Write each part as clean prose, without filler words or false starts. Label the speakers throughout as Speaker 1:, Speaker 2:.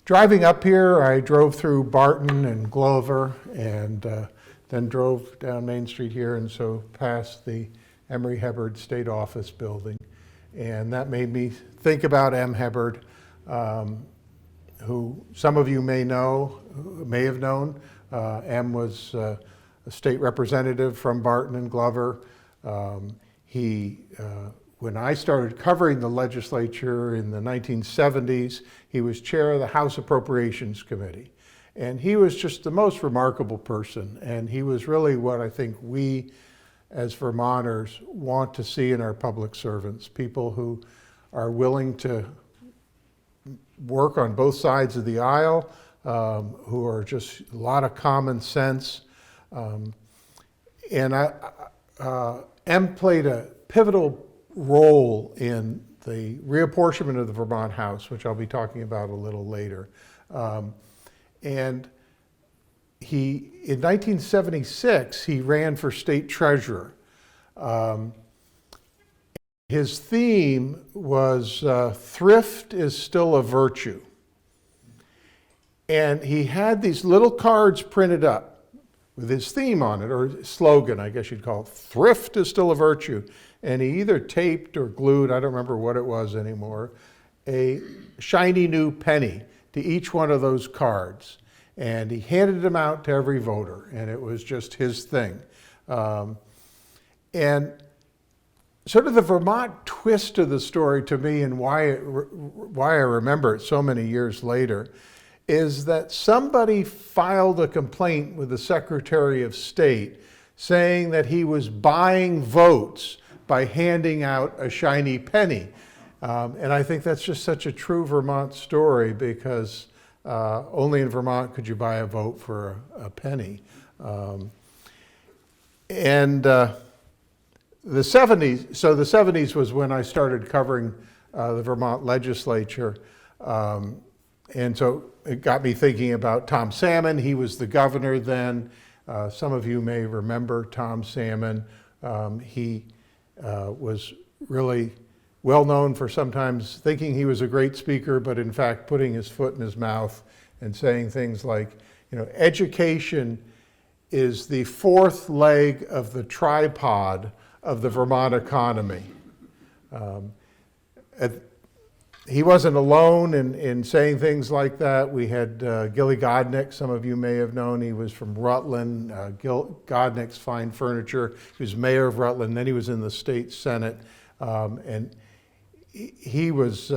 Speaker 1: Driving up here, I drove through Barton and Glover, and then drove down Main Street here, and so past the Emory Hubbard State Office building. And that made me think about M. Hubbard, who some of you may know, may have known. M was a state representative from Barton and Glover. When I started covering the legislature in the 1970s, he was chair of the House Appropriations Committee. And he was just the most remarkable person. And he was really what I think we as Vermonters want to see in our public servants, people who are willing to work on both sides of the aisle, who are just a lot of common sense. And M played a pivotal role in the reapportionment of the Vermont House, which I'll be talking about a little later. And in 1976, he ran for state treasurer. His theme was thrift is still a virtue. And he had these little cards printed up with his theme on it, or slogan, I guess you'd call it, thrift is still a virtue. And he either taped or glued, I don't remember what it was anymore, a shiny new penny to each one of those cards. And he handed them out to every voter, and it was just his thing. And sort of the Vermont twist of the story to me, and why I remember it so many years later, is that somebody filed a complaint with the Secretary of State saying that he was buying votes by handing out a shiny penny. And I think that's just such a true Vermont story, because only in Vermont could you buy a vote for a penny. The 70s was when I started covering the Vermont legislature. And so it got me thinking about Tom Salmon. He was the governor then. Some of you may remember Tom Salmon. He was really well known for sometimes thinking he was a great speaker, but in fact putting his foot in his mouth and saying things like, education is the fourth leg of the tripod of the Vermont economy. He wasn't alone in saying things like that. We had Gilly Godnick, some of you may have known. He was from Rutland. Godnick's Fine Furniture. He was mayor of Rutland, then he was in the state senate. And he was,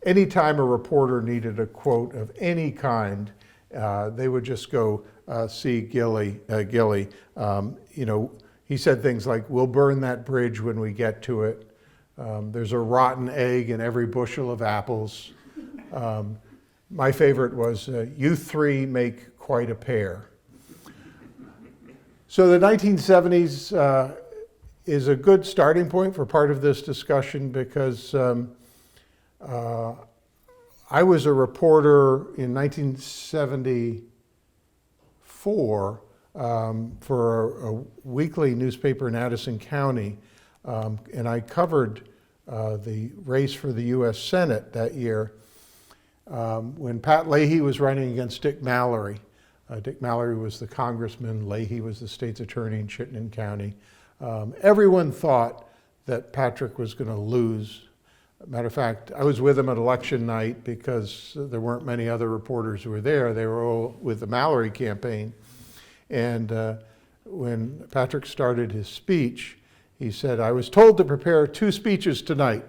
Speaker 1: anytime a reporter needed a quote of any kind, they would just go see Gilly. He said things like, "We'll burn that bridge when we get to it. There's a rotten egg in every bushel of apples." My favorite was, "You three make quite a pair." So the 1970s is a good starting point for part of this discussion, because I was a reporter in 1974 for a weekly newspaper in Addison County. And I covered the race for the U.S. Senate that year when Pat Leahy was running against Dick Mallory. Dick Mallory was the congressman, Leahy was the state's attorney in Chittenden County. Everyone thought that Patrick was going to lose. Matter of fact, I was with him at election night because there weren't many other reporters who were there. They were all with the Mallory campaign. And when Patrick started his speech, he said, "I was told to prepare two speeches tonight,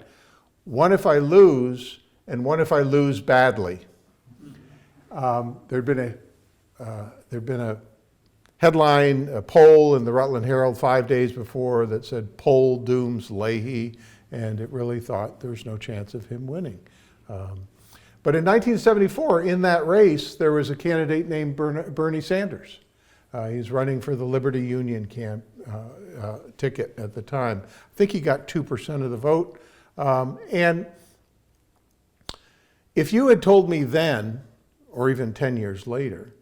Speaker 1: one if I lose and one if I lose badly." There'd been a headline, a poll in the Rutland Herald 5 days before that said, "Poll dooms Leahy," and it really thought there was no chance of him winning. But in 1974, in that race, there was a candidate named Bernie Sanders. He's running for the Liberty Union ticket at the time. I think he got 2% of the vote. And if you had told me then, or even 10 years later,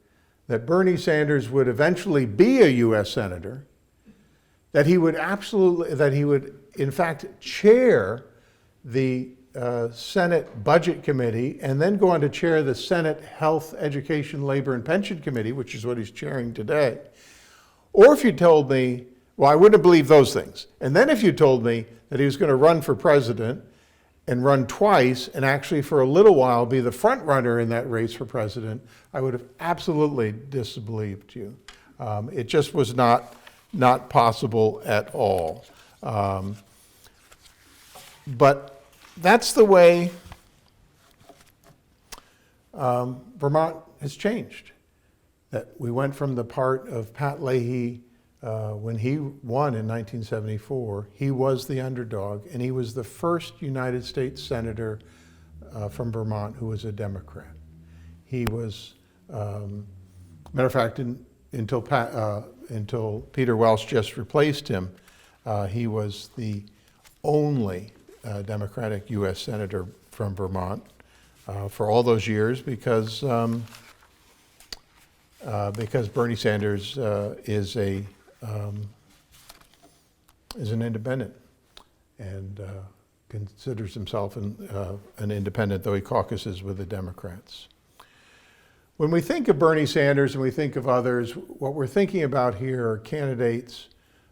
Speaker 1: that Bernie Sanders would eventually be a U.S. Senator, that he would in fact chair the Senate Budget Committee and then go on to chair the Senate Health, Education, Labor, and Pension Committee, which is what he's chairing today. Or if you told me, well, I wouldn't have believed those things. And then if you told me that he was going to run for president and run twice and actually for a little while be the front runner in that race for president, I would have absolutely disbelieved you. It just was not possible at all. But that's the way Vermont has changed. That we went from the part of Pat Leahy when he won in 1974, he was the underdog, and he was the first United States Senator from Vermont who was a Democrat. He was, matter of fact, until Peter Welch just replaced him, he was the only Democratic U.S. Senator from Vermont for all those years because Bernie Sanders is an independent and considers himself an independent, though he caucuses with the Democrats. When we think of Bernie Sanders and we think of others, what we're thinking about here are candidates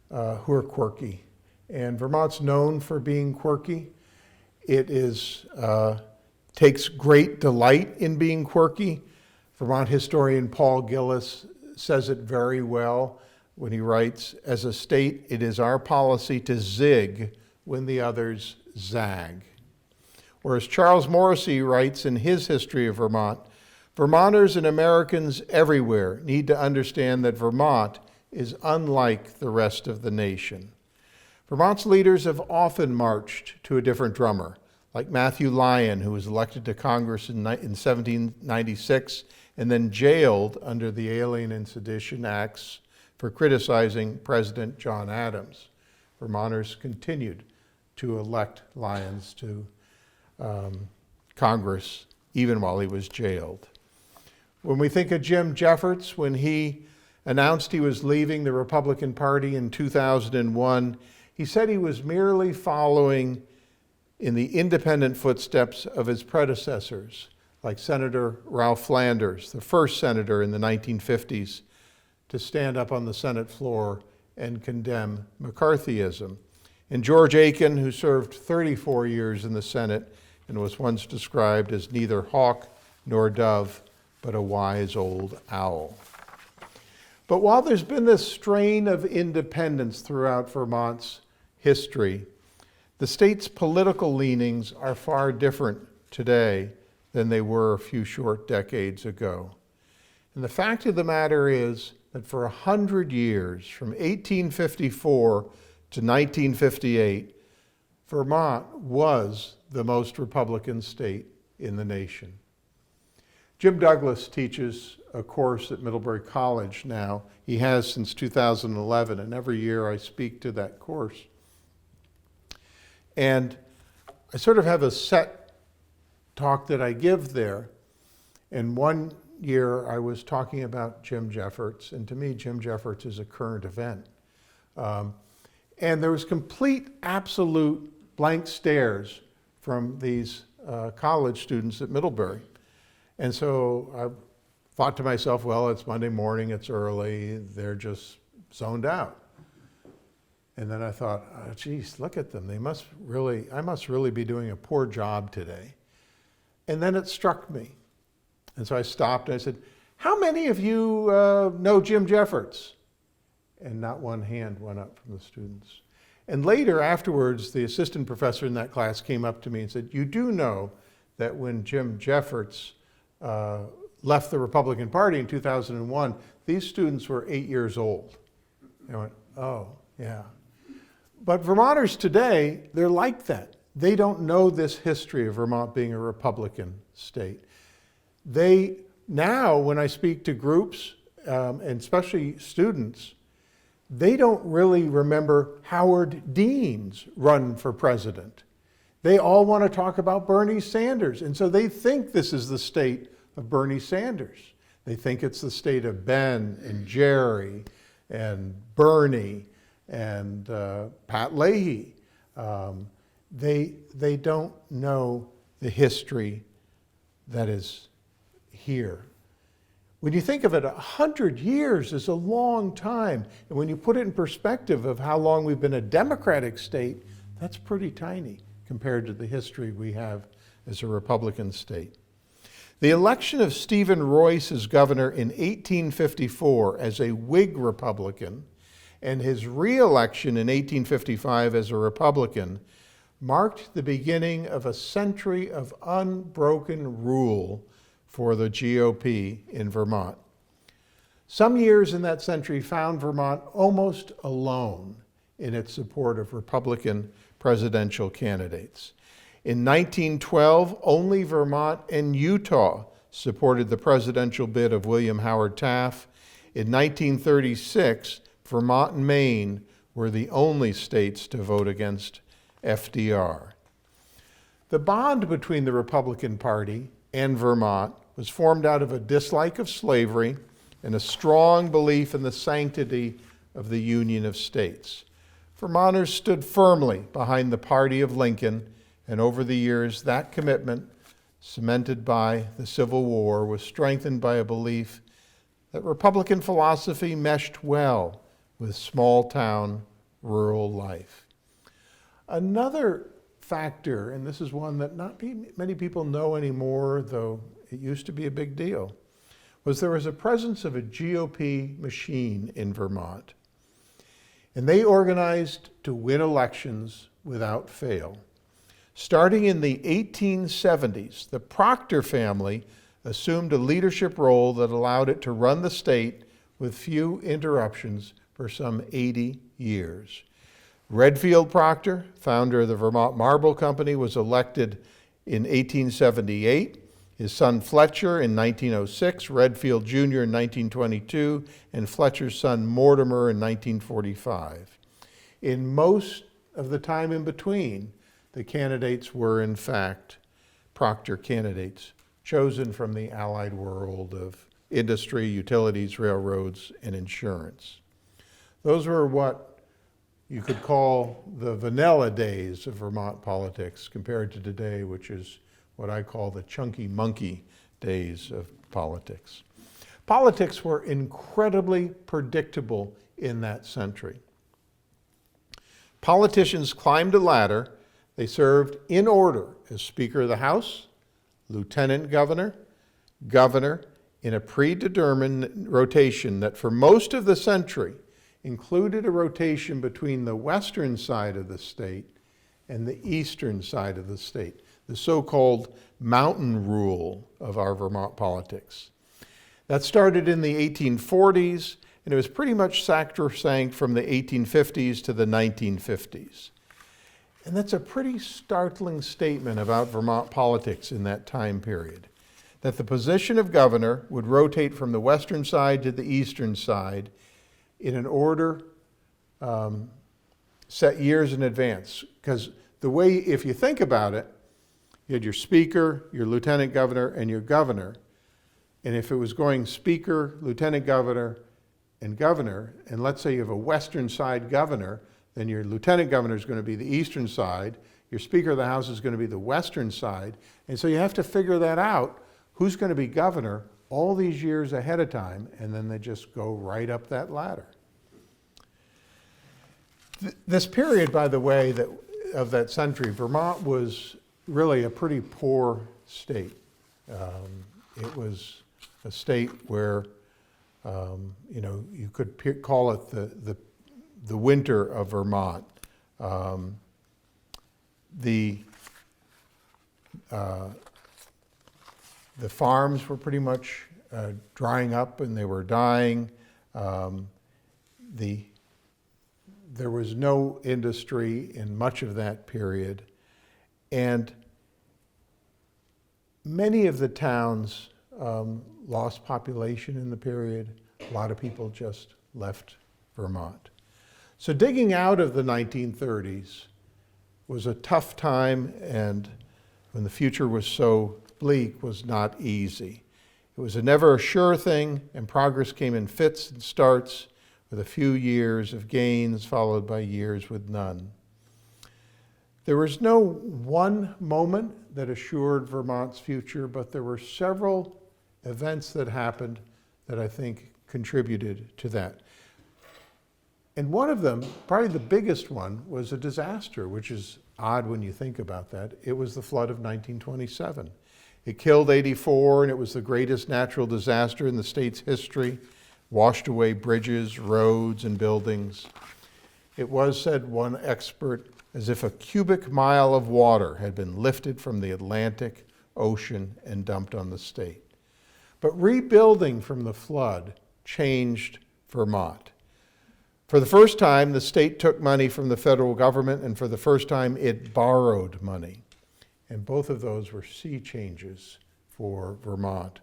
Speaker 1: who are quirky. And Vermont's known for being quirky. It takes great delight in being quirky. Vermont historian Paul Gillis says it very well when he writes, "As a state, it is our policy to zig when the others zag." Or as Charles Morrissey writes in his history of Vermont, Vermonters and Americans everywhere need to understand that Vermont is unlike the rest of the nation. Vermont's leaders have often marched to a different drummer, like Matthew Lyon, who was elected to Congress in 1796 and then jailed under the Alien and Sedition Acts for criticizing President John Adams. Vermonters continued to elect Lyons to Congress even while he was jailed. When we think of Jim Jeffords, when he announced he was leaving the Republican Party in 2001, he said he was merely following in the independent footsteps of his predecessors, like Senator Ralph Flanders, the first senator in the 1950s to stand up on the Senate floor and condemn McCarthyism, and George Aiken, who served 34 years in the Senate and was once described as neither hawk nor dove, but a wise old owl. But while there's been this strain of independence throughout Vermont's history, the state's political leanings are far different today than they were a few short decades ago. And the fact of the matter is that for 100 years, from 1854 to 1958, Vermont was the most Republican state in the nation. Jim Douglas teaches a course at Middlebury College now. He has since 2011, and every year I speak to that course. And I sort of have a set talk that I give there. And one year I was talking about Jim Jeffords, and to me, Jim Jeffords is a current event. And there was complete, absolute blank stares from these college students at Middlebury. And so I thought to myself, well, it's Monday morning, it's early, they're just zoned out. And then I thought, oh, geez, look at them. I must really be doing a poor job today. And then it struck me. And so I stopped and I said, how many of you know Jim Jeffords? And not one hand went up from the students. And later, afterwards, the assistant professor in that class came up to me and said, you do know that when Jim Jeffords left the Republican Party in 2001, these students were 8 years old. I went, oh, yeah. But Vermonters today, they're like that. They don't know this history of Vermont being a Republican state. They, now, when I speak to groups, and especially students, they don't really remember Howard Dean's run for president. They all want to talk about Bernie Sanders, and so they think this is the state of Bernie Sanders. They think it's the state of Ben and Jerry and Bernie and Pat Leahy. they don't know the history that is here. When you think of it, 100 years is a long time. And when you put it in perspective of how long we've been a democratic state, that's pretty tiny compared to the history we have as a Republican state. The election of Stephen Royce as governor in 1854 as a Whig Republican and his re-election in 1855 as a Republican marked the beginning of a century of unbroken rule for the GOP in Vermont. Some years in that century found Vermont almost alone in its support of Republican presidential candidates. In 1912, only Vermont and Utah supported the presidential bid of William Howard Taft. In 1936, Vermont and Maine were the only states to vote against FDR. The bond between the Republican Party and Vermont was formed out of a dislike of slavery and a strong belief in the sanctity of the Union of States. Vermonters stood firmly behind the party of Lincoln, and over the years, that commitment, cemented by the Civil War, was strengthened by a belief that Republican philosophy meshed well with small-town rural life. Another factor, and this is one that not many people know anymore, though it used to be a big deal, was there was a presence of a GOP machine in Vermont. And they organized to win elections without fail. Starting in the 1870s, the Proctor family assumed a leadership role that allowed it to run the state with few interruptions for some 80 years. Redfield Proctor, founder of the Vermont Marble Company, was elected in 1878. His son Fletcher in 1906, Redfield Jr. in 1922, and Fletcher's son Mortimer in 1945. In most of the time in between, the candidates were in fact Proctor candidates, chosen from the allied world of industry, utilities, railroads, and insurance. Those were what you could call the vanilla days of Vermont politics compared to today, which is what I call the chunky monkey days of politics. Politics were incredibly predictable in that century. Politicians climbed a ladder. They served in order as Speaker of the House, Lieutenant Governor, Governor, in a predetermined rotation that for most of the century included a rotation between the western side of the state and the eastern side of the state, the so-called mountain rule of our Vermont politics. That started in the 1840s, and it was pretty much sacrosanct from the 1850s to the 1950s. And that's a pretty startling statement about Vermont politics in that time period, that the position of governor would rotate from the western side to the eastern side in an order set years in advance. Because the way, if you think about it, you had your speaker, your lieutenant governor, and your governor. And if it was going speaker, lieutenant governor, and let's say you have a western side governor, then your lieutenant governor is going to be the eastern side, your speaker of the house is going to be the western side, and so you have to figure that out, who's going to be governor all these years ahead of time, and then they just go right up that ladder. This period, by the way, of that century, Vermont was really a pretty poor state. It was a state where, you could call it the winter of Vermont. The farms were pretty much drying up and they were dying. There was no industry in much of that period. And many of the towns lost population in the period. A lot of people just left Vermont. So digging out of the 1930s was a tough time, and when the future was so bleak, was not easy. It was a never a sure thing, and progress came in fits and starts, with a few years of gains followed by years with none. There was no one moment that assured Vermont's future, but there were several events that happened that I think contributed to that. And one of them, probably the biggest one, was a disaster, which is odd when you think about that. It was the flood of 1927. It killed 84, and it was the greatest natural disaster in the state's history, washed away bridges, roads, and buildings. It was, said one expert, as if a cubic mile of water had been lifted from the Atlantic Ocean and dumped on the state. But rebuilding from the flood changed Vermont. For the first time, the state took money from the federal government, and for the first time, it borrowed money. And both of those were sea changes for Vermont,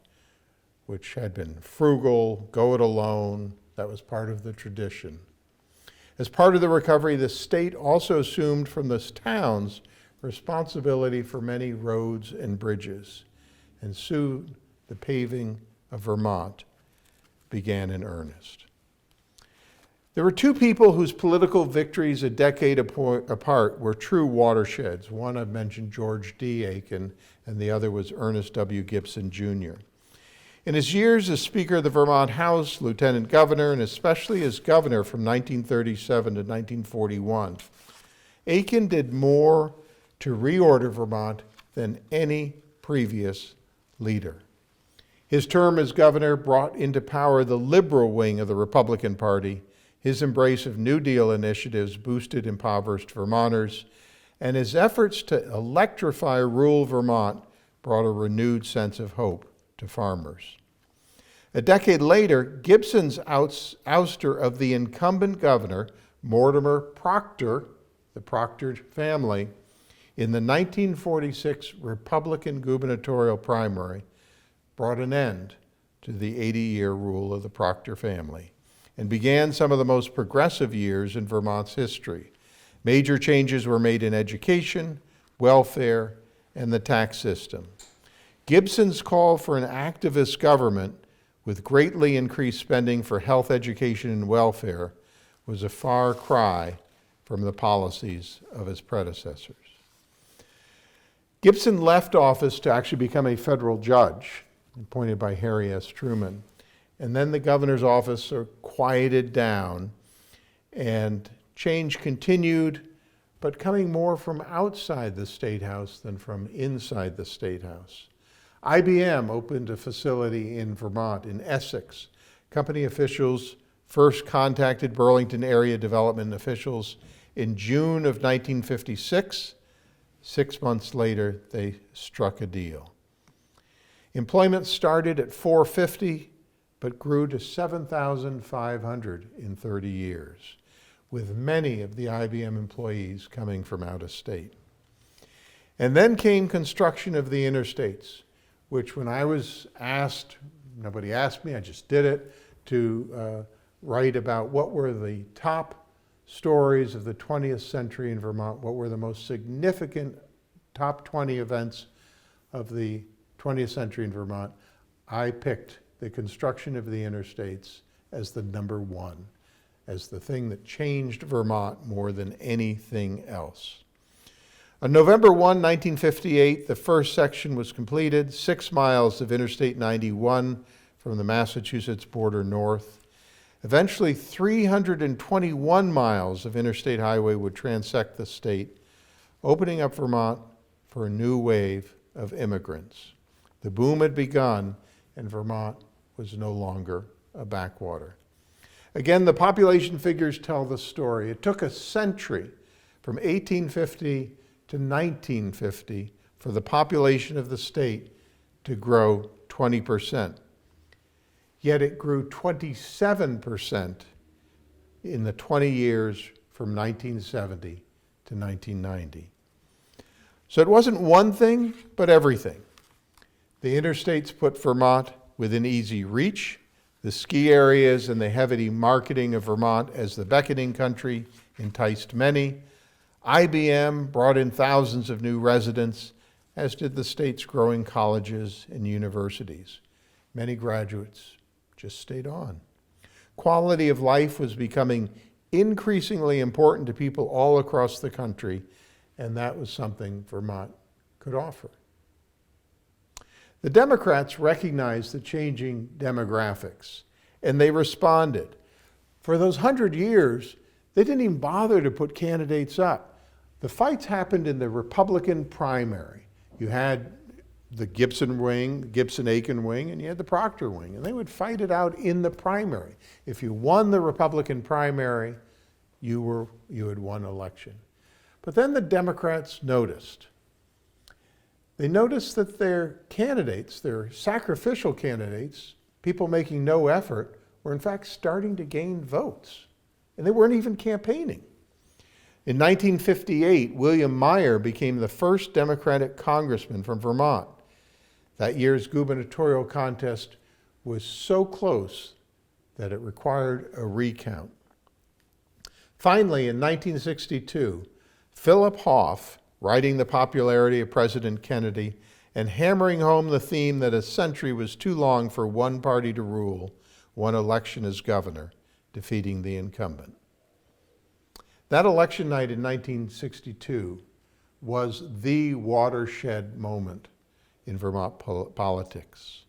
Speaker 1: which had been frugal, go it alone. That was part of the tradition. As part of the recovery, the state also assumed from the towns responsibility for many roads and bridges, and soon the paving of Vermont began in earnest. There were two people whose political victories a decade apart were true watersheds. One I've mentioned, George D. Aiken, and the other was Ernest W. Gibson, Jr. In his years as Speaker of the Vermont House, Lieutenant Governor, and especially as Governor from 1937 to 1941, Aiken did more to reorder Vermont than any previous leader. His term as governor brought into power the liberal wing of the Republican Party. His embrace of New Deal initiatives boosted impoverished Vermonters, and his efforts to electrify rural Vermont brought a renewed sense of hope to farmers. A decade later, Gibson's ouster of the incumbent governor, Mortimer Proctor, the Proctor family, in the 1946 Republican gubernatorial primary, brought an end to the 80-year rule of the Proctor family and began some of the most progressive years in Vermont's history. Major changes were made in education, welfare, and the tax system. Gibson's call for an activist government with greatly increased spending for health, education, and welfare was a far cry from the policies of his predecessors. Gibson left office to actually become a federal judge, appointed by Harry S. Truman. And then the governor's office sort of quieted down, and change continued, but coming more from outside the State House than from inside the State House. IBM opened a facility in Vermont, in Essex. Company officials first contacted Burlington area development officials in June of 1956. 6 months later, they struck a deal. Employment started at 450, but grew to 7,500 in 30 years, with many of the IBM employees coming from out of state. And then came construction of the Interstates, which when I was asked, nobody asked me, I just did it, to write about what were the top stories of the 20th century in Vermont, what were the most significant top 20 events of the 20th century in Vermont, I picked the construction of the Interstates as the number one, as the thing that changed Vermont more than anything else. On November 1, 1958, the first section was completed, 6 miles of Interstate 91 from the Massachusetts border north. Eventually, 321 miles of interstate highway would transect the state, opening up Vermont for a new wave of immigrants. The boom had begun, and Vermont was no longer a backwater. Again, the population figures tell the story. It took a century, from 1850 to 1950, for the population of the state to grow 20%. Yet it grew 27% in the 20 years from 1970 to 1990. So it wasn't one thing, but everything. The interstates put Vermont within easy reach. The ski areas and the heavy marketing of Vermont as the beckoning country enticed many. IBM brought in thousands of new residents, as did the state's growing colleges and universities. Many graduates just stayed on. Quality of life was becoming increasingly important to people all across the country, and that was something Vermont could offer. The Democrats recognized the changing demographics, and they responded. For those 100 years, they didn't even bother to put candidates up. The fights happened in the Republican primary. You had the Gibson wing, Gibson Aiken wing, and you had the Proctor wing, and they would fight it out in the primary. If you won the Republican primary, you had won election. But then the Democrats noticed. They noticed that their candidates, their sacrificial candidates, people making no effort, were in fact starting to gain votes. And they weren't even campaigning. In 1958, William Meyer became the first Democratic congressman from Vermont. That year's gubernatorial contest was so close that it required a recount. Finally, in 1962, Philip Hoff, writing the popularity of President Kennedy and hammering home the theme that a century was too long for one party to rule, won election as governor, defeating the incumbent. That election night in 1962 was the watershed moment in Vermont politics.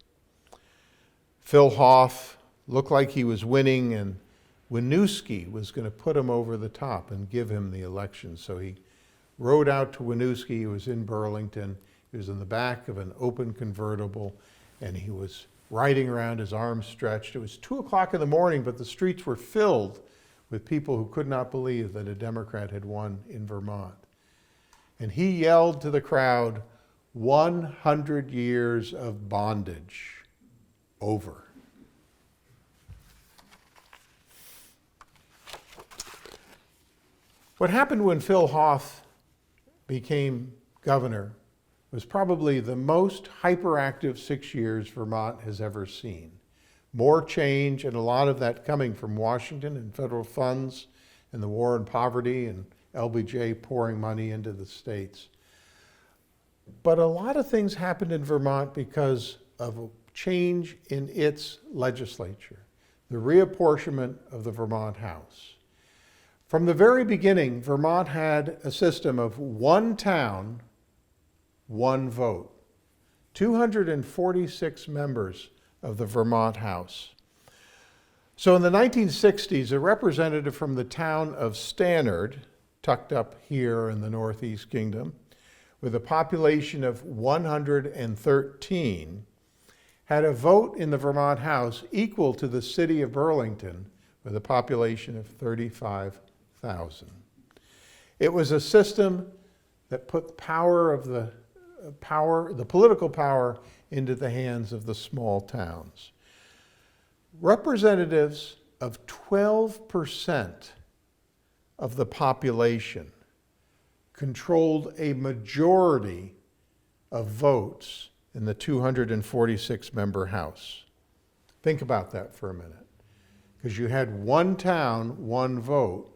Speaker 1: Phil Hoff looked like he was winning, and Winooski was going to put him over the top and give him the election. So he rode out to Winooski. He was in Burlington. He was in the back of an open convertible, and he was riding around, his arms stretched. It was 2 o'clock in the morning, but the streets were filled with people who could not believe that a Democrat had won in Vermont. And he yelled to the crowd, 100 years of bondage over. What happened when Phil Hoff became governor was probably the most hyperactive 6 years Vermont has ever seen. More change, and a lot of that coming from Washington and federal funds and the war on poverty and LBJ pouring money into the states. But a lot of things happened in Vermont because of a change in its legislature, the reapportionment of the Vermont House. From the very beginning, Vermont had a system of one town, one vote. 246 members of the Vermont House. So in the 1960s, a representative from the town of Stannard, tucked up here in the Northeast Kingdom, with a population of 113, had a vote in the Vermont House equal to the city of Burlington, with a population of 35,000. It was a system that put the political power into the hands of the small towns. Representatives of 12% of the population controlled a majority of votes in the 246-member House. Think about that for a minute. Because you had one town, one vote.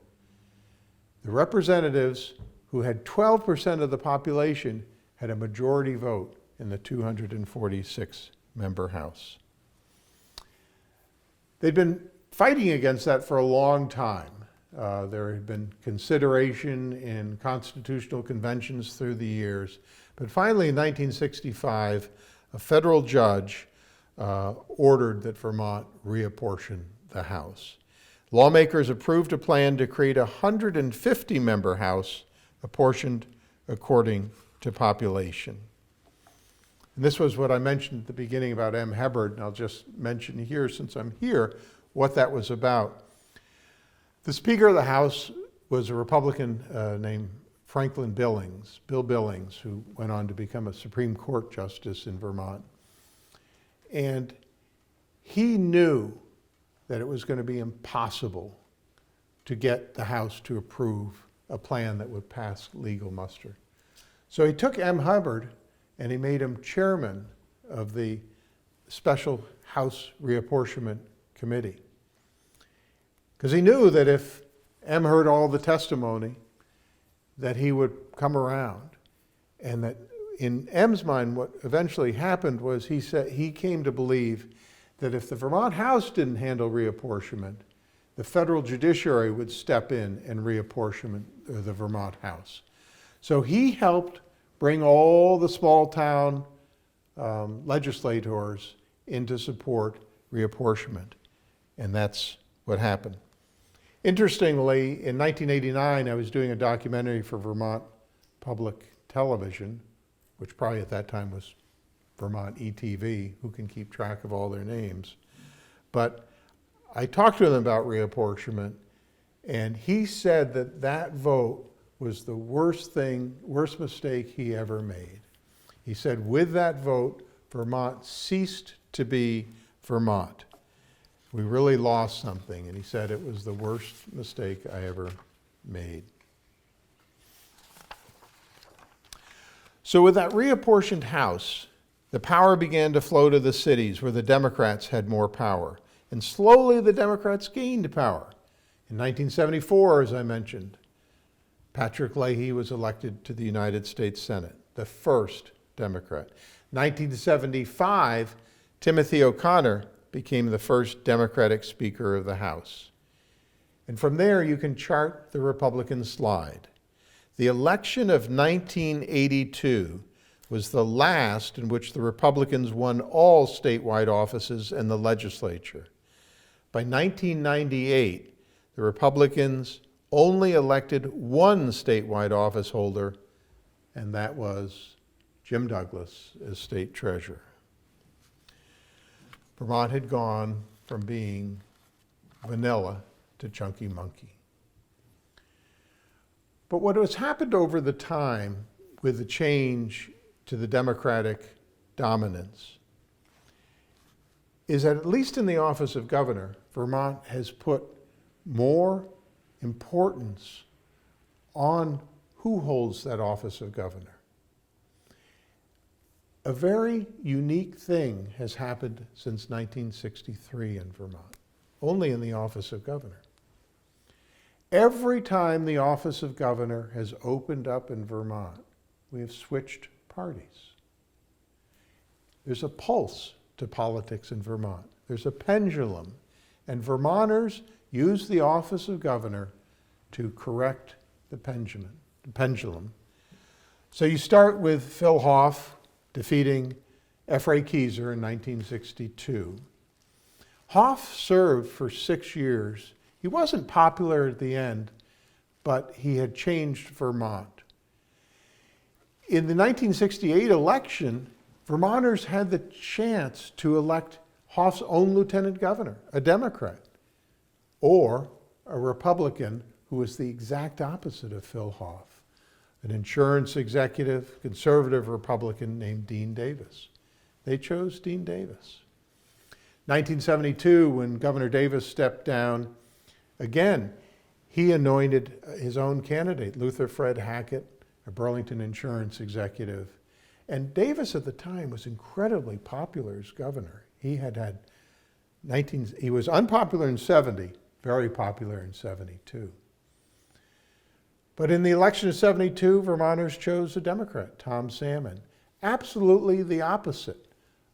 Speaker 1: The representatives who had 12% of the population had a majority vote in the 246-member House. They'd been fighting against that for a long time. There had been consideration in constitutional conventions through the years. But finally, in 1965, a federal judge ordered that Vermont reapportion the House. Lawmakers approved a plan to create a 150-member House apportioned according to population. And this was what I mentioned at the beginning about M. Hubbard, and I'll just mention here, since I'm here, what that was about. The Speaker of the House was a Republican named Franklin Billings, Bill Billings, who went on to become a Supreme Court justice in Vermont. And he knew that it was going to be impossible to get the House to approve a plan that would pass legal muster. So he took M. Hubbard and he made him chairman of the Special House Reapportionment Committee. Because he knew that if M. heard all the testimony, that he would come around. And that in M's mind, what eventually happened was he came to believe that if the Vermont House didn't handle reapportionment, the federal judiciary would step in and reapportion the Vermont House. So he helped bring all the small town legislators in to support reapportionment. And that's what happened. Interestingly, in 1989, I was doing a documentary for Vermont Public Television, which probably at that time was Vermont ETV, who can keep track of all their names. But I talked to him about reapportionment, and he said that that vote was the worst mistake he ever made. He said with that vote, Vermont ceased to be Vermont. We really lost something, and he said it was the worst mistake I ever made. So with that reapportioned House, the power began to flow to the cities where the Democrats had more power. And slowly the Democrats gained power. In 1974, as I mentioned, Patrick Leahy was elected to the United States Senate, the first Democrat. 1975, Timothy O'Connor became the first Democratic Speaker of the House. And from there, you can chart the Republican slide. The election of 1982 was the last in which the Republicans won all statewide offices and the legislature. By 1998, the Republicans only elected one statewide office holder, and that was Jim Douglas as state treasurer. Vermont had gone from being vanilla to chunky monkey. But what has happened over the time with the change to the Democratic dominance is that, at least in the office of governor, Vermont has put more importance on who holds that office of governor. A very unique thing has happened since 1963 in Vermont, only in the office of governor. Every time the office of governor has opened up in Vermont, we have switched parties. There's a pulse to politics in Vermont. There's a pendulum, and Vermonters use the office of governor to correct the pendulum. So you start with Phil Hoff defeating F.Ray Keyser in 1962. Hoff served for 6 years. He wasn't popular at the end, but he had changed Vermont. In the 1968 election, Vermonters had the chance to elect Hoff's own lieutenant governor, a Democrat, or a Republican who was the exact opposite of Phil Hoff, an insurance executive, conservative Republican named Dean Davis. They chose Dean Davis. 1972, when Governor Davis stepped down, again, he anointed his own candidate, Luther Fred Hackett, a Burlington insurance executive. And Davis at the time was incredibly popular as governor. He was unpopular in 70, very popular in 72. But in the election of 72, Vermonters chose a Democrat, Tom Salmon, absolutely the opposite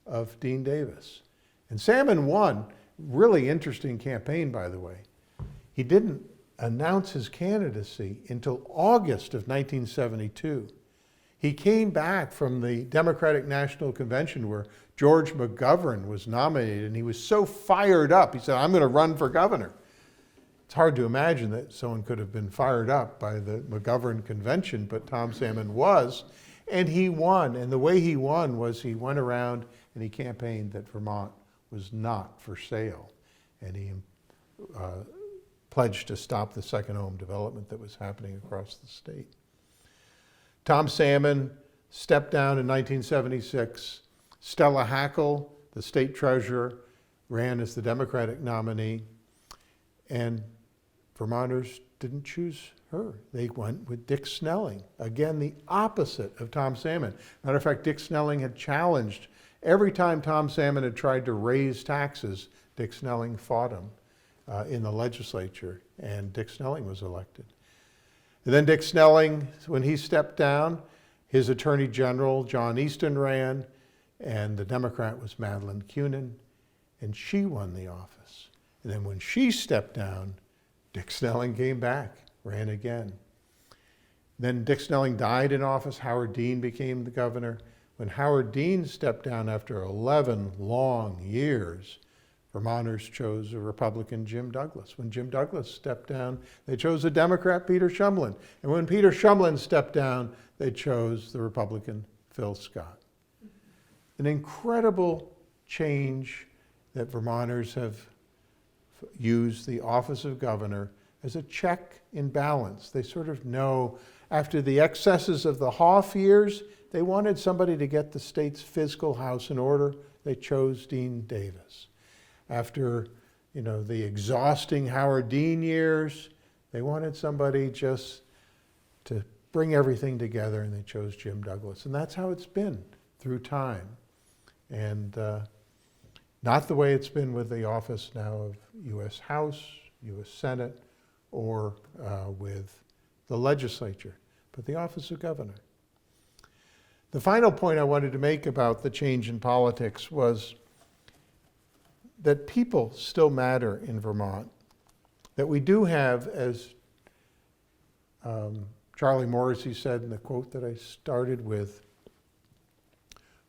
Speaker 1: of Dean Davis. And Salmon won. Really interesting campaign, by the way. He didn't announce his candidacy until August of 1972. He came back from the Democratic National Convention where George McGovern was nominated, and he was so fired up. He said, I'm going to run for governor. It's hard to imagine that someone could have been fired up by the McGovern convention, but Tom Salmon was, and he won. And the way he won was he went around and he campaigned that Vermont was not for sale. And he pledged to stop the second home development that was happening across the state. Tom Salmon stepped down in 1976. Stella Hackle, the state treasurer, ran as the Democratic nominee. And Vermonters didn't choose her. They went with Dick Snelling. Again, the opposite of Tom Salmon. Matter of fact, Dick Snelling had challenged. Every time Tom Salmon had tried to raise taxes, Dick Snelling fought him in the legislature, and Dick Snelling was elected. And then Dick Snelling, when he stepped down, his Attorney General, John Easton, ran, and the Democrat was Madeline Kunin, and she won the office. And then when she stepped down, Dick Snelling came back, ran again. Then Dick Snelling died in office. Howard Dean became the governor. When Howard Dean stepped down after 11 long years, Vermonters chose a Republican, Jim Douglas. When Jim Douglas stepped down, they chose a Democrat, Peter Shumlin. And when Peter Shumlin stepped down, they chose the Republican, Phil Scott. An incredible change that Vermonters have used the office of governor as a check and balance. They sort of know, after the excesses of the Hoff years, they wanted somebody to get the state's fiscal house in order. They chose Dean Davis. After, the exhausting Howard Dean years, they wanted somebody just to bring everything together, and they chose Jim Douglas. And that's how it's been through time. And not the way it's been with the office now of U.S. House, U.S. Senate, or with the legislature, but the office of governor. The final point I wanted to make about the change in politics was that people still matter in Vermont. That we do have, as Charlie Morrissey said in the quote that I started with,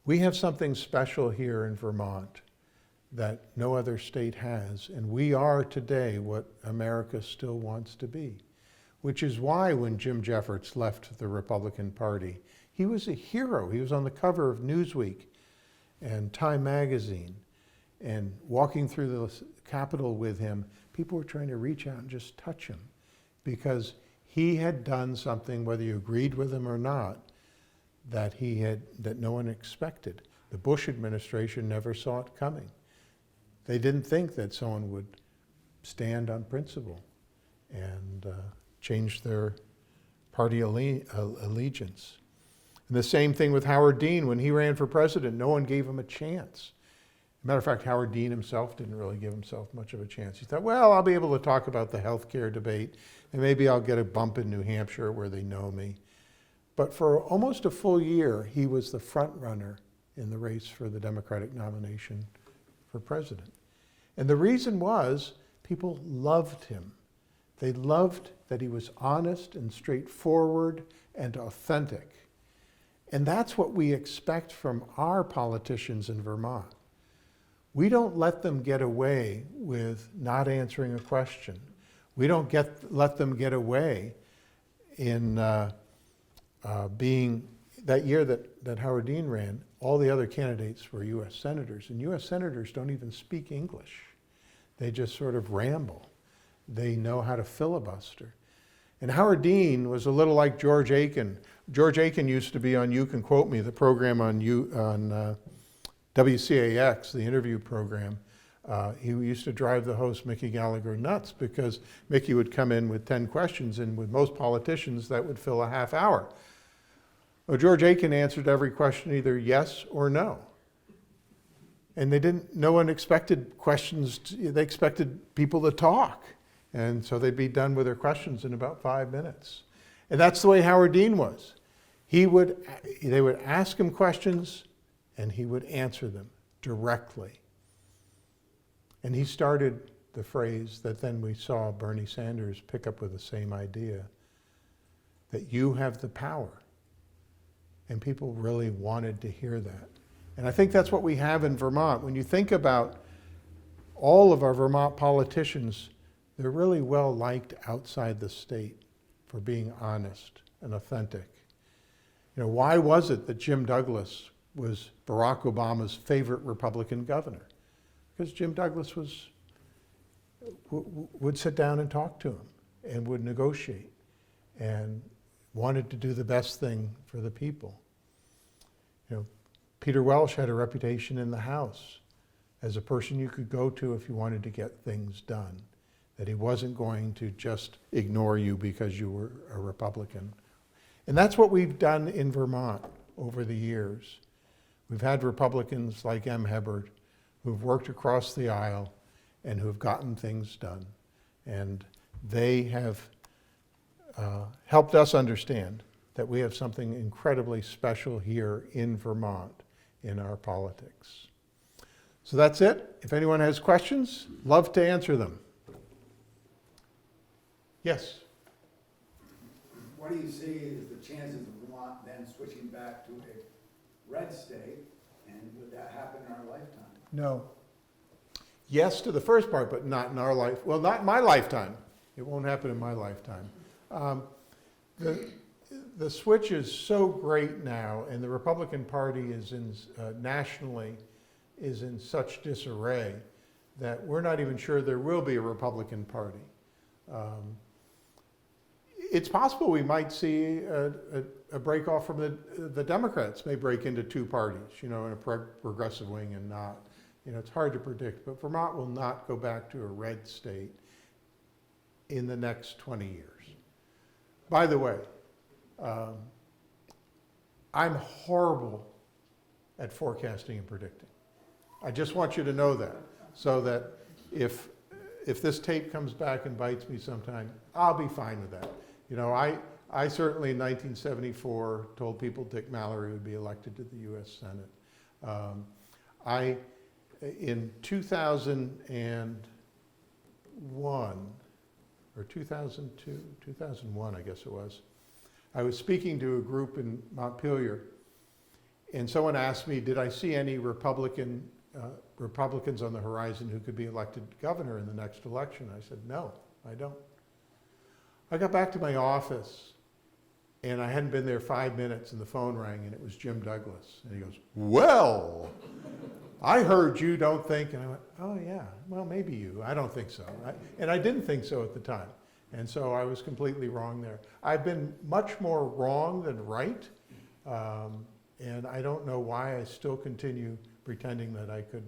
Speaker 1: we have something special here in Vermont that no other state has, and we are today what America still wants to be, which is why when Jim Jeffords left the Republican Party, he was a hero. He was on the cover of Newsweek and Time magazine, and walking through the Capitol with him, people were trying to reach out and just touch him because he had done something, whether you agreed with him or not, that no one expected. The Bush administration never saw it coming. They didn't think that someone would stand on principle and change their party allegiance. And the same thing with Howard Dean. When he ran for president, no one gave him a chance. Matter of fact, Howard Dean himself didn't really give himself much of a chance. He thought, well, I'll be able to talk about the health care debate, and maybe I'll get a bump in New Hampshire where they know me. But for almost a full year, he was the front runner in the race for the Democratic nomination for president. And the reason was people loved him. They loved that he was honest and straightforward and authentic. And that's what we expect from our politicians in Vermont. We don't let them get away with not answering a question. We don't let them get away in being, that year that Howard Dean ran, all the other candidates were U.S. senators, and U.S. senators don't even speak English. They just sort of ramble. They know how to filibuster. And Howard Dean was a little like George Aiken. George Aiken used to be on You Can Quote Me, the program on WCAX, the interview program. He used to drive the host, Mickey Gallagher, nuts because Mickey would come in with 10 questions, and with most politicians, that would fill a half hour. Well, George Aiken answered every question either yes or no. And no one expected questions, they expected people to talk. And so they'd be done with their questions in about 5 minutes. And that's the way Howard Dean was. They would ask him questions, and he would answer them directly. And he started the phrase that then we saw Bernie Sanders pick up with the same idea, that you have the power. And people really wanted to hear that. And I think that's what we have in Vermont. When you think about all of our Vermont politicians, they're really well liked outside the state for being honest and authentic. Why was it that Jim Douglas was Barack Obama's favorite Republican governor? Because Jim Douglas would sit down and talk to him and would negotiate and wanted to do the best thing for the people. Peter Welsh had a reputation in the House as a person you could go to if you wanted to get things done, that he wasn't going to just ignore you because you were a Republican. And that's what we've done in Vermont over the years. We've had Republicans like M. Hebert who've worked across the aisle and who've gotten things done. And they have helped us understand that we have something incredibly special here in Vermont in our politics. So that's it. If anyone has questions, love to answer them. Yes?
Speaker 2: what do you see as the chances of Vermont then switching back to a red state, and would that happen in our lifetime?
Speaker 1: No. Yes to the first part, but not in our life. Well, not in my lifetime. It won't happen in my lifetime. The switch is so great now, and the Republican Party is nationally is in such disarray that we're not even sure there will be a Republican Party. It's possible we might see a break off from the Democrats may break into two parties, in a progressive wing and not. It's hard to predict, but Vermont will not go back to a red state in the next 20 years. By the way, I'm horrible at forecasting and predicting. I just want you to know that, so that if this tape comes back and bites me sometime, I'll be fine with that. I certainly in 1974 told people Dick Mallory would be elected to the U.S. Senate. In 2001, or 2002, 2001 I guess it was, I was speaking to a group in Montpelier, and someone asked me, did I see any Republicans on the horizon who could be elected governor in the next election? I said, no, I don't. I got back to my office, and I hadn't been there 5 minutes, and the phone rang, and it was Jim Douglas. And he goes, well, I heard you don't think, and I went, oh yeah, well maybe you, I don't think so. And I didn't think so at the time. And so I was completely wrong there. I've been much more wrong than right, and I don't know why I still continue pretending that I could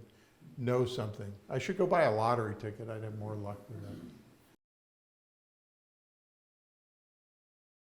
Speaker 1: know something. I should go buy a lottery ticket, I'd have more luck with that.